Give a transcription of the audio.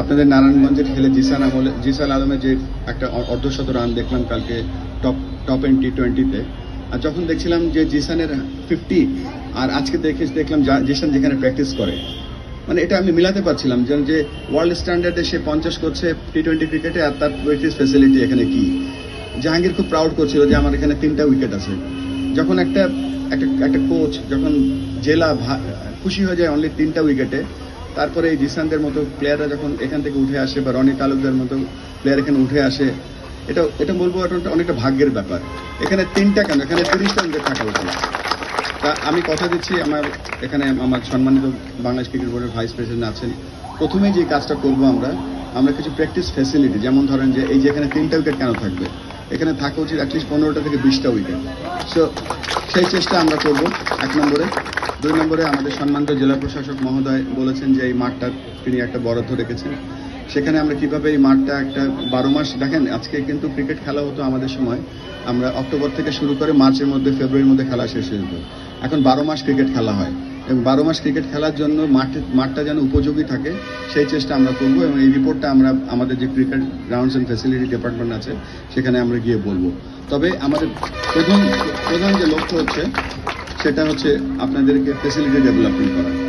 আপনাদের নারায়ণগঞ্জের খেলে জিসান আলমের যে একটা অর্ধশত রান দেখলাম কালকে টপ এন্ড টি20-তে, আর যখন দেখছিলাম যে জিসানের 50 আর আজকে দেখলাম জিসান যেখানে প্র্যাকটিস করে, মানে এটা আমি মিলাতে পারছিলাম যে ওয়ার্ল্ড স্ট্যান্ডার্ডে সে 50 করছে টি20 ক্রিকেটে, আর তার প্র্যাকটিস ফ্যাসিলিটি এখানে কি। জাহাঙ্গীর খুব প্রাউড করছিল যে আমার এখানে 3টা উইকেট আছে। যখন একটা কোচ যখন জেলা খুশি হয়ে যায় অনলি 3টা উইকেটে, তারপরে এই জিসানদের মতো প্লেয়াররা যখন এখান থেকে উঠে আসে বা রনি তালুকদার মতো প্লেয়ার এখানে উঠে আসে, এটা বলবো অনেকটা ভাগ্যের ব্যাপার। এখানে 3টা কেন, এখানে 30টা উইকেট থাকা উচিত। তা আমি কথা দিচ্ছি, এখানে আমার সম্মানিত বাংলাদেশ ক্রিকেট বোর্ডের ভাইস প্রেসিডেন্ট আছেন, প্রথমেই যে কাজটা করবো আমরা কিছু প্র্যাকটিস ফ্যাসিলিটি, যেমন ধরেন যে এই যে এখানে 3টা উইকেট কেন থাকবে, এখানে থাকা উচিত অ্যাটলিস্ট 15টা থেকে 20টা উইকেট। সো সেই চেষ্টা আমরা করব 1 নম্বরে। 2 নম্বরে আমাদের সম্মানিত জেলা প্রশাসক মহোদয় বলেছেন যে এই মাঠটা তিনি একটা বরাদ্দ রেখেছেন, সেখানে আমরা কিভাবে এই মাঠটা একটা 12 মাস, দেখেন আজকে কিন্তু ক্রিকেট খেলা হতো আমাদের সময়, আমরা অক্টোবর থেকে শুরু করে মার্চের মধ্যে ফেব্রুয়ারির মধ্যে খেলা শেষ হয়ে যেত। এখন 12 মাস ক্রিকেট খেলা হয়, এবং 12 মাস ক্রিকেট খেলার জন্য মাঠটা যেন উপযোগী থাকে সেই চেষ্টা আমরা করব, এবং এই রিপোর্টটা আমরা আমাদের যে cricket grounds and facility department আছে সেখানে আমরা গিয়ে বলবো। তবে আমাদের প্রধান যে লক্ষ্য হচ্ছে সেটা হচ্ছে আপনাদেরকে ফ্যাসিলিটি ডেভেলপমেন্ট করা।